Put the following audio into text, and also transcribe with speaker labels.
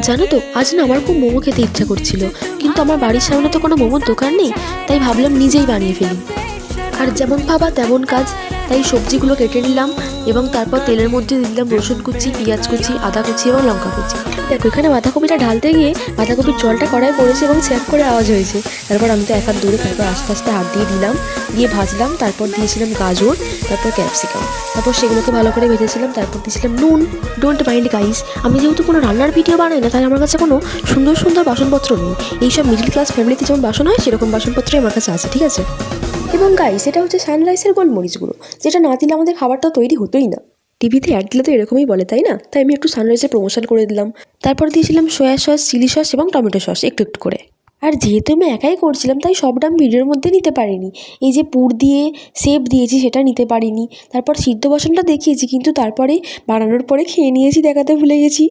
Speaker 1: জানো তো, আজ না আমার খুব মোমো খেতে ইচ্ছা করছিল, কিন্তু আমার বাড়ির সামনে তো কোনো মোমোর দোকান নেই। তাই ভাবলাম নিজেই বানিয়ে ফেলি। আর যেমন ভাবা তেমন কাজ। তাই সবজিগুলো কেটে নিলাম এবং তারপর তেলের মধ্যে দিলাম রসুন কুচি, পেঁয়াজ কুচি, আদা কুচি এবং লঙ্কা কুচি। দেখো, এখানে বাঁধাকপিটা ঢালতে গিয়ে বাঁধাকপির জলটা কড়ায় পড়েছে এবং স্যাপ করে আওয়াজ হয়েছে। তারপর আমি তো এক হাত দূরে, তারপর আস্তে আস্তে হাত দিয়ে দিলাম, দিয়ে ভাজলাম। তারপর দিয়েছিলাম গাজর, তারপর ক্যাপসিকাম, তারপর সেগুলোকে ভালো করে ভেজেছিলাম। তারপর দিয়েছিলাম নুন। ডোন্ট মাইন্ড গাইস, আমি যেহেতু কোনো রান্নার ভিডিও বানাই না, তাই আমার কাছে কোনো সুন্দর সুন্দর বাসনপত্র নেই। এইসব মিডল ক্লাস ফ্যামিলিতে যেমন বাসন হয়, সেরকম বাসনপত্রই আমার কাছে আছে, ঠিক আছে। এবং গাইস, এটা হচ্ছে সানরাইসের গোলমরিচ গুঁড়ো, যেটা না দিলে আমাদের খাবারটা তৈরি হতোই না। টিভিতে অ্যাড দিলে তো এরকমই বলে, তাই না? তাই আমি একটু সানরাইসের প্রমোশন করে দিলাম। তারপর দিয়েছিলাম সয়া সস, চিলি সস এবং টমেটো সস একটু একটু করে। আর যেহেতু আমি একাই করছিলাম, তাই সবটা আমি ভিডিওর মধ্যে নিতে পারিনি। এই যে পুর দিয়ে শেপ দিয়েছি, সেটা নিতে পারিনি। তারপর সিদ্ধ বসনটা দেখিয়েছি, কিন্তু তারপরে বানানোর পরে খেয়ে নিয়েছি, দেখাতে ভুলে গেছি।